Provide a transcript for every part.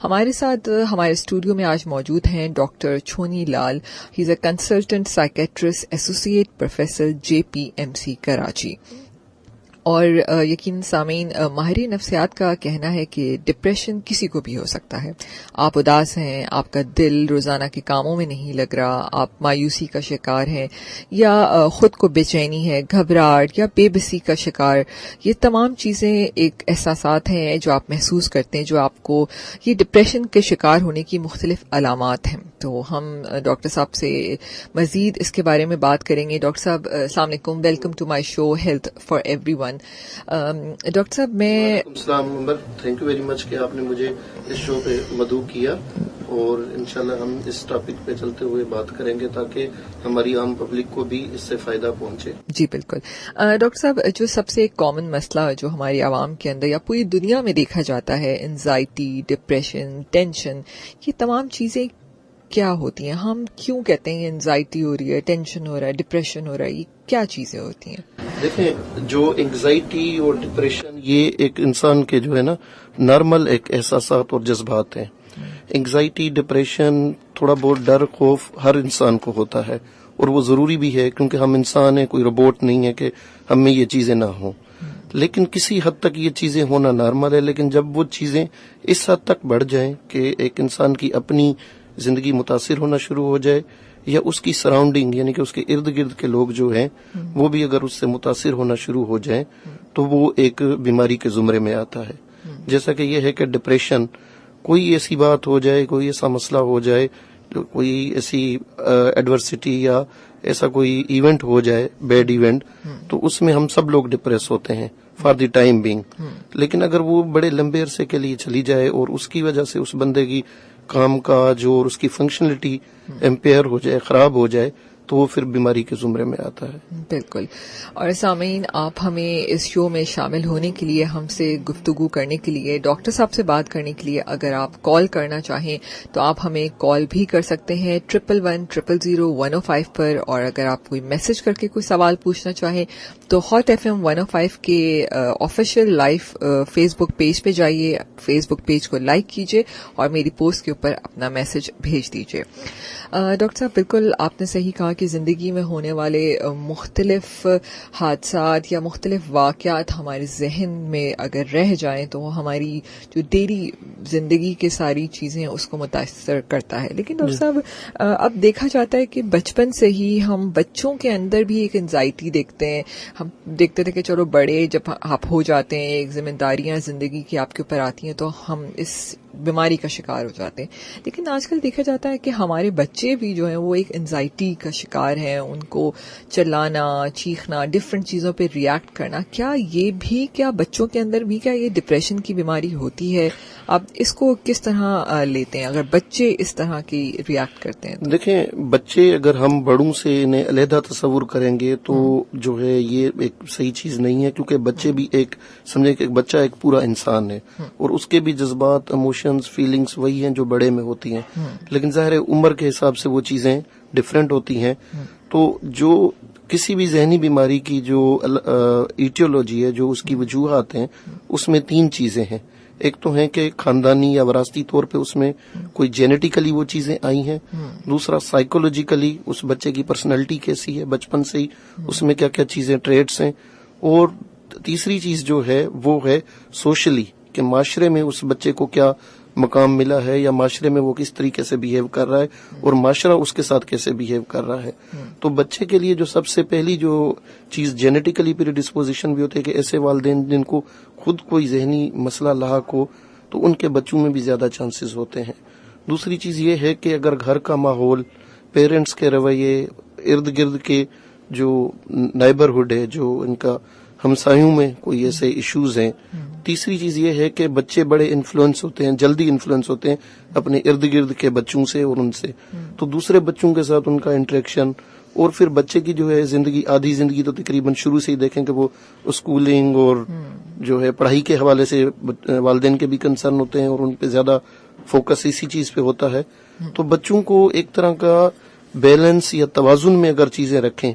ہمارے ساتھ ہمارے اسٹوڈیو میں آج موجود ہیں doctor Chhoni Lal. He is a consultant psychiatrist associate professor JPMC Karachi. اور یقین سامعین، ماہر نفسیات کا کہنا ہے کہ ڈپریشن کسی کو بھی ہو سکتا ہے. آپ اداس ہیں، آپ کا دل روزانہ کے کاموں میں نہیں لگ رہا، آپ مایوسی کا شکار ہیں، یا خود کو بے چینی ہے، گھبراہٹ یا بے بسی کا شکار. یہ تمام چیزیں ایک احساسات ہیں جو آپ محسوس کرتے ہیں، جو آپ کو یہ ڈپریشن کے شکار ہونے کی مختلف علامات ہیں. تو ہم ڈاکٹر صاحب سے مزید اس کے بارے میں بات کریں گے. ڈاکٹر صاحب السلام علیکم، welcome to my show health for everyone. Doctor صاحب میں السلام عمر، تھینک یو ویری مچ کہ آپ نے مجھے اس شو پہ مدعو کیا، اور انشاءاللہ ہم اس ٹاپک پہ چلتے ہوئے بات کریں گے تاکہ ہماری عام پبلک کو بھی اس سے فائدہ پہنچے. جی بالکل. ڈاکٹر صاحب، جو سب سے کامن مسئلہ جو ہماری عوام کے اندر یا پوری دنیا میں دیکھا جاتا ہے، انزائٹی، ڈپریشن، ٹینشن، یہ تمام چیزیں کیا ہوتی ہیں؟ ہم کیوں کہتے ہیں انزائٹی ہو رہی ہے، ٹینشن ہو رہا ہے، ڈپریشن ہو رہا ہے؟ یہ کیا چیزیں ہوتی ہیں؟ دیکھیں، جو انگزائٹی اور ڈپریشن یہ ایک انسان کے جو ہے نا نارمل ایک احساسات اور جذبات ہیں. انگزائٹی، ڈپریشن، تھوڑا بہت ڈر، خوف ہر انسان کو ہوتا ہے، اور وہ ضروری بھی ہے کیونکہ ہم انسان ہیں، کوئی روبوٹ نہیں ہے کہ ہم میں یہ چیزیں نہ ہوں. لیکن کسی حد تک یہ چیزیں ہونا نارمل ہے. لیکن جب وہ چیزیں اس حد تک بڑھ جائیں کہ ایک انسان کی اپنی زندگی متاثر ہونا شروع ہو جائے، یا اس کی سراؤنڈنگ یعنی کہ اس کے ارد گرد کے لوگ جو ہیں وہ بھی اگر اس سے متاثر ہونا شروع ہو جائیں، تو وہ ایک بیماری کے زمرے میں آتا ہے. جیسا کہ یہ ہے کہ ڈپریشن، کوئی ایسی بات ہو جائے، کوئی ایسا مسئلہ ہو جائے، کوئی ایسی ایڈورسٹی یا ایسا کوئی ایونٹ ہو جائے، بیڈ ایونٹ، تو اس میں ہم سب لوگ ڈپریس ہوتے ہیں فار دی ٹائم بینگ. لیکن اگر وہ بڑے لمبے عرصے کے لیے چلی جائے اور اس کی وجہ سے اس بندے کی کام کاج اور اس کی فنکشنلٹی امپیئر ہو جائے، خراب ہو جائے، تو وہ پھر بیماری کے زمرے میں آتا ہے. بالکل. اور سامعین، آپ ہمیں اس شو میں شامل ہونے کے لیے، ہم سے گفتگو کرنے کے لیے، ڈاکٹر صاحب سے بات کرنے کے لیے اگر آپ کال کرنا چاہیں تو آپ ہمیں کال بھی کر سکتے ہیں 1110000105 پر. اور اگر آپ کوئی میسج کر کے کوئی سوال پوچھنا چاہیں تو ہاٹ FM 105 کے آفیشیل لائیو فیس بک پیج پہ جائیے، فیس بک پیج کو لائک کیجیے اور میری پوسٹ کے اوپر اپنا میسج بھیج دیجیے. ڈاکٹر صاحب، بالکل آپ نے صحیح کہا کہ زندگی میں ہونے والے مختلف حادثات یا مختلف واقعات ہمارے ذہن میں اگر رہ جائیں تو وہ ہماری جو ڈیلی زندگی کے ساری چیزیں اس کو متاثر کرتا ہے. لیکن ڈاکٹر صاحب، اب دیکھا جاتا ہے کہ بچپن سے ہی ہم بچوں کے اندر بھی ایک انزائٹی دیکھتے ہیں. ہم دیکھتے تھے کہ چلو بڑے جب آپ ہو جاتے ہیں، ایک ذمہ داریاں زندگی کی آپ کے اوپر آتی ہیں تو ہم اس بیماری کا شکار ہو جاتے ہیں. لیکن آج کل دیکھا جاتا ہے کہ ہمارے بچے بھی جو ہیں وہ ایک انزائٹی کا شکار ہیں. ان کو چلانا، چیخنا، ڈفرینٹ چیزوں پہ ریئیکٹ کرنا، کیا بچوں کے اندر بھی کیا یہ ڈپریشن کی بیماری ہوتی ہے؟ آپ اس کو کس طرح لیتے ہیں اگر بچے اس طرح کی ریئیکٹ کرتے ہیں؟ دیکھیں، بچے اگر ہم بڑوں سے انہیں علیحدہ تصور کریں گے تو جو ہے یہ ایک صحیح چیز نہیں ہے، کیونکہ بچے بھی ایک سمجھے کہ بچہ ایک پورا انسان ہے اور اس کے بھی جذبات، ایموشنز، فیلنگز وہی ہیں جو بڑے میں ہوتی ہیں. لیکن ظاہر ہے عمر کے حساب سے وہ چیزیں ڈفرینٹ ہوتی ہیں. تو جو کسی بھی ذہنی بیماری کی جو ایٹیولوجی ہے، جو اس کی وجوہات ہیں، اس میں 3 چیزیں ہیں. ایک تو ہے کہ خاندانی یا وراثتی طور پہ اس میں کوئی جینیٹیکلی وہ چیزیں آئی ہیں. دوسرا سائیکولوجیکلی اس بچے کی پرسنالٹی کیسی ہے بچپن سے ہی، اس میں کیا کیا چیزیں، ٹریٹس ہیں. اور تیسری چیز جو ہے وہ ہے سوشلی، کہ معاشرے میں اس بچے کو کیا مقام ملا ہے، یا معاشرے میں وہ کس طریقے سے بہیو کر رہا ہے اور معاشرہ اس کے ساتھ کیسے بہیو کر رہا ہے. تو بچے کے لیے جو سب سے پہلی جو چیز جینیٹیکلی پری ڈسپوزیشن بھی ہوتی ہے کہ ایسے والدین جن کو خود کوئی ذہنی مسئلہ لاحق ہو تو ان کے بچوں میں بھی زیادہ چانسز ہوتے ہیں. دوسری چیز یہ ہے کہ اگر گھر کا ماحول، پیرنٹس کے رویے، ارد گرد کے جو نیبرہڈ ہے، جو ان کا ہمسایوں میں کوئی ایسے ایشوز ہیں. تیسری چیز یہ ہے کہ بچے بڑے انفلوئنس ہوتے ہیں، جلدی انفلوئنس ہوتے ہیں اپنے ارد گرد کے بچوں سے اور ان سے، تو دوسرے بچوں کے ساتھ ان کا انٹریکشن، اور پھر بچے کی جو ہے زندگی، آدھی زندگی تو تقریباً شروع سے ہی دیکھیں کہ وہ اسکولنگ اور جو ہے پڑھائی کے حوالے سے والدین کے بھی کنسرن ہوتے ہیں اور ان پہ زیادہ فوکس اسی چیز پہ ہوتا ہے. تو بچوں کو ایک طرح کا بیلنس یا توازن میں اگر چیزیں رکھیں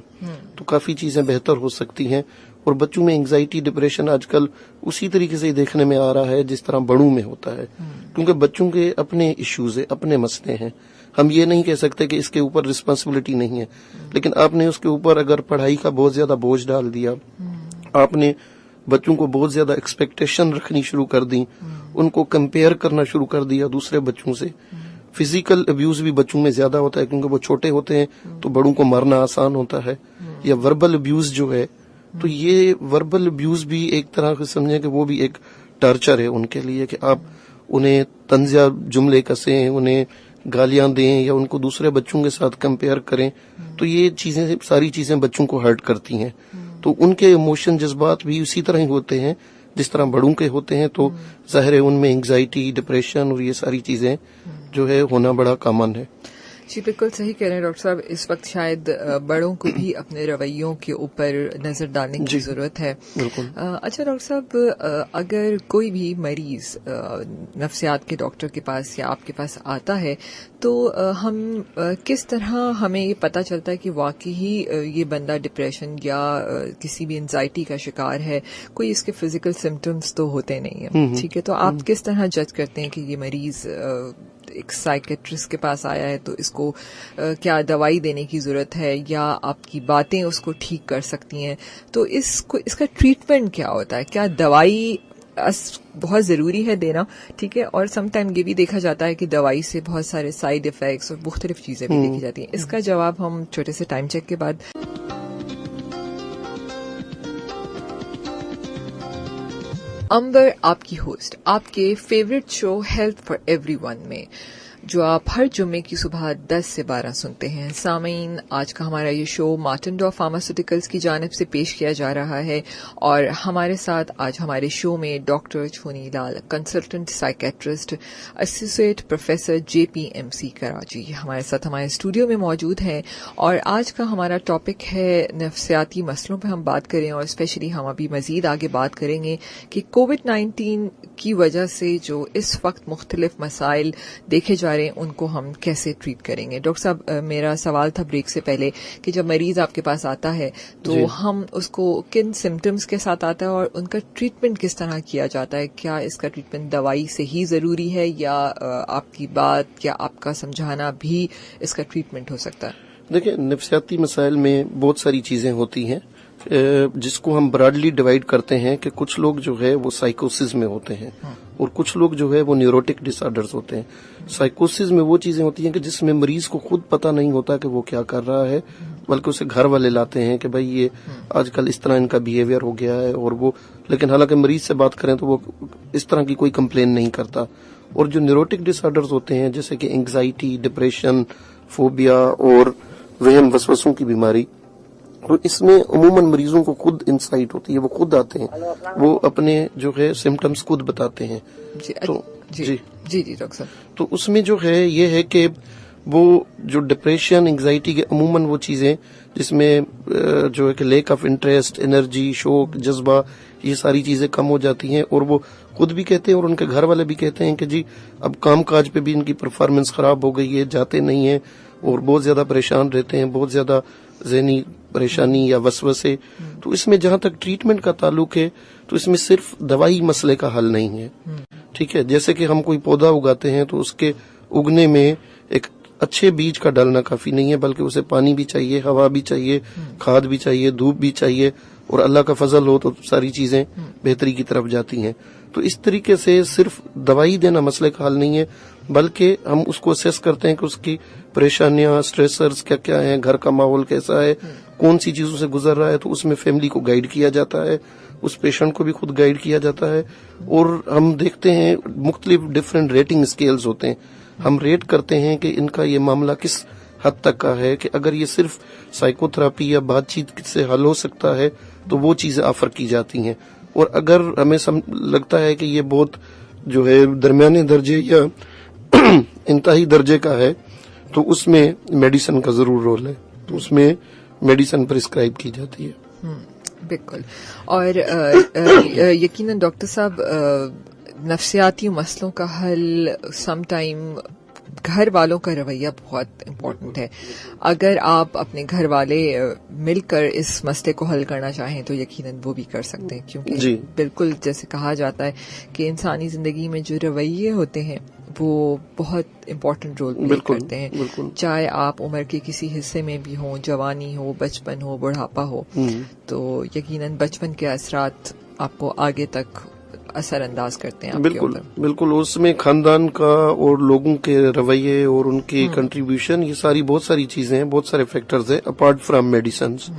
تو کافی چیزیں بہتر ہو سکتی ہیں. اور بچوں میں انگزائٹی ڈپریشن آج کل اسی طریقے سے دیکھنے میں آ رہا ہے جس طرح بڑوں میں ہوتا ہے، کیونکہ بچوں کے اپنے ایشوز ہیں، اپنے مسئلے ہیں. ہم یہ نہیں کہہ سکتے کہ اس کے اوپر رسپانسبلٹی نہیں ہے، لیکن آپ نے اس کے اوپر اگر پڑھائی کا بہت زیادہ بوجھ ڈال دیا، آپ نے بچوں کو بہت زیادہ ایکسپیکٹیشن رکھنی شروع کر دی، ان کو کمپیئر کرنا شروع کر دیا دوسرے بچوں سے. فزیکل ابیوز بھی بچوں میں زیادہ ہوتا ہے کیونکہ وہ چھوٹے ہوتے ہیں تو بڑوں کو مارنا آسان ہوتا ہے. یا وربل ابیوز جو ہے، تو یہ وربل ابیوز بھی ایک طرح سے سمجھیں کہ وہ بھی ایک ٹارچر ہے ان کے لیے، کہ آپ انہیں طنزیہ جملے کسیں، انہیں گالیاں دیں یا ان کو دوسرے بچوں کے ساتھ کمپیئر کریں، تو یہ چیزیں ساری چیزیں بچوں کو ہرٹ کرتی ہیں. تو ان کے ایموشن جذبات بھی اسی طرح ہی ہوتے ہیں جس طرح بڑوں کے ہوتے ہیں. تو ظاہر ہے ان میں انگزائٹی، ڈپریشن اور یہ ساری چیزیں جو ہے ہونا بڑا کامن ہے. جی بالکل صحیح کہہ رہے ہیں ڈاکٹر صاحب. اس وقت شاید بڑوں کو بھی اپنے رویوں کے اوپر نظر ڈالنے کی ضرورت ہے. بالکل. اچھا ڈاکٹر صاحب، اگر کوئی بھی مریض نفسیات کے ڈاکٹر کے پاس یا آپ کے پاس آتا ہے تو ہم کس طرح ہمیں یہ پتہ چلتا ہے کہ واقعی یہ بندہ ڈپریشن یا کسی بھی انزائٹی کا شکار ہے؟ کوئی اس کے فزیکل سمٹمز تو ہوتے نہیں ہیں، ٹھیک ہے، تو آپ کس طرح جج کرتے ہیں کہ یہ مریض ایک سائیکیٹرسٹ کے پاس آیا ہے تو اس کو کیا دوائی دینے کی ضرورت ہے یا آپ کی باتیں اس کو ٹھیک کر سکتی ہیں؟ تو اس کا ٹریٹمنٹ کیا ہوتا ہے؟ کیا دوائی بہت ضروری ہے دینا؟ ٹھیک ہے، اور سم ٹائم یہ بھی دیکھا جاتا ہے کہ دوائی سے بہت سارے سائیڈ ایفیکٹس اور مختلف چیزیں بھی دیکھی جاتی ہیں. اس کا جواب ہم چھوٹے سے ٹائم چیک کے بعد. امبر آپ کی ہوسٹ آپ کے favourite show health for every one میں، جو آپ ہر جمعے کی صبح 10 سے 12 سنتے ہیں. سامعین، آج کا ہمارا یہ شو مارٹن ڈاف فارماسیوٹیکلز کی جانب سے پیش کیا جا رہا ہے، اور ہمارے ساتھ آج ہمارے شو میں ڈاکٹر چھونی لال، consultant psychiatrist, associate professor JPMC Karachi, ہمارے ساتھ ہمارے اسٹوڈیو میں موجود ہیں. اور آج کا ہمارا ٹاپک ہے نفسیاتی مسئلوں پہ ہم بات کریں، اور اسپیشلی ہم ابھی مزید آگے بات کریں گے کہ کووڈ-19 کی وجہ سے جو اس وقت مختلف مسائل دیکھے جا رہے ہیں ان کو ہم کیسے ٹریٹ کریں گے. ڈاکٹر صاحب، میرا سوال تھا بریک سے پہلے کہ جب مریض آپ کے پاس آتا ہے تو ہم اس کو کن سمٹمز کے ساتھ آتا ہے اور ان کا ٹریٹمنٹ کس طرح کیا جاتا ہے؟ کیا اس کا ٹریٹمنٹ دوائی سے ہی ضروری ہے یا آپ کی بات یا آپ کا سمجھانا بھی اس کا ٹریٹمنٹ ہو سکتا ہے؟ دیکھیں، نفسیاتی مسائل میں بہت ساری چیزیں ہوتی ہیں جس کو ہم براڈلی ڈیوائڈ کرتے ہیں کہ کچھ لوگ جو ہے وہ سائیکوسس میں ہوتے ہیں اور کچھ لوگ جو ہے وہ نیوروٹک ڈس آرڈرز ہوتے ہیں. سائیکوسس میں وہ چیزیں ہوتی ہیں کہ جس میں مریض کو خود پتہ نہیں ہوتا کہ وہ کیا کر رہا ہے، بلکہ اسے گھر والے لاتے ہیں کہ بھائی یہ آج کل اس طرح ان کا بیہیویئر ہو گیا ہے، اور وہ لیکن حالانکہ مریض سے بات کریں تو وہ اس طرح کی کوئی کمپلین نہیں کرتا. اور جو نیوروٹک ڈس آرڈرز ہوتے ہیں جیسے کہ انگزائٹی، ڈپریشن، فوبیا اور وہم وسوسوں کی بیماری، تو اس میں عموماً مریضوں کو خود انسائٹ ہوتی ہے، وہ خود آتے ہیں، وہ اپنے جو ہے سمٹمز خود بتاتے ہیں. جی ڈاکٹر صاحب، تو اس میں جو ہے یہ ہے کہ وہ جو ڈپریشن، انگزائٹی کے عموماً وہ چیزیں جس میں جو ہے کہ لیک آف انٹرسٹ، انرجی، شوق، جذبہ، یہ ساری چیزیں کم ہو جاتی ہیں، اور وہ خود بھی کہتے ہیں اور ان کے گھر والے بھی کہتے ہیں کہ جی اب کام کاج پہ بھی ان کی پرفارمنس خراب ہو گئی ہے، جاتے نہیں ہیں اور بہت زیادہ پریشان رہتے ہیں، بہت زیادہ ذہنی پریشانی یا وسوسے. تو اس میں جہاں تک ٹریٹمنٹ کا تعلق ہے تو اس میں صرف دوائی مسئلے کا حل نہیں ہے. ٹھیک ہے، جیسے کہ ہم کوئی پودا اگاتے ہیں تو اس کے اگنے میں ایک اچھے بیج کا ڈالنا کافی نہیں ہے، بلکہ اسے پانی بھی چاہیے، ہوا بھی چاہیے، کھاد بھی چاہیے، دھوپ بھی چاہیے، اور اللہ کا فضل ہو تو ساری چیزیں بہتری کی طرف جاتی ہیں. تو اس طریقے سے صرف دوائی دینا مسئلے کا حل نہیں ہے، بلکہ ہم اس کو اسیس کرتے ہیں کہ اس کی پریشانیاں، سٹریسرز کیا کیا ہیں، گھر کا ماحول کیسا ہے، کون سی چیزوں سے گزر رہا ہے. تو اس میں فیملی کو گائیڈ کیا جاتا ہے، اس پیشنٹ کو بھی خود گائیڈ کیا جاتا ہے. اور ہم دیکھتے ہیں مختلف ڈفرینٹ ریٹنگ اسکیلز ہوتے ہیں، ہم ریٹ کرتے ہیں کہ ان کا یہ معاملہ کس حد تک کا ہے، کہ اگر یہ صرف سائیکو تھراپی یا بات چیت سے حل ہو سکتا ہے تو وہ چیزیں آفر کی جاتی ہیں، اور اگر ہمیں لگتا ہے کہ یہ بہت جو ہے درمیانے درجے یا انتہائی درجے کا ہے تو اس میں میڈیسن کا ضرور رول ہے، تو اس میں میڈیسن پرسکرائب کی جاتی ہے. بالکل. اور یقیناً ڈاکٹر صاحب، نفسیاتی مسئلوں کا حل سم ٹائم گھر والوں کا رویہ بہت امپورٹنٹ ہے. اگر آپ اپنے گھر والے مل کر اس مسئلے کو حل کرنا چاہیں تو یقیناً وہ بھی کر سکتے ہیں, کیونکہ بالکل جیسے کہا جاتا ہے کہ انسانی زندگی میں جو رویے ہوتے ہیں وہ بہت امپورٹنٹ رول پلے کرتے ہیں, چاہے آپ عمر کے کسی حصے میں بھی ہوں, جوانی ہو, بچپن ہو, بڑھاپا ہو, تو یقیناً بچپن کے اثرات آپ کو آگے تک اثر انداز کرتے ہیں. بالکل بالکل, اس میں خاندان کا اور لوگوں کے رویے اور ان کی کنٹریبیوشن, یہ ساری بہت ساری چیزیں ہیں, بہت سارے فیکٹرز ہیں اپارٹ فرام میڈیسنز.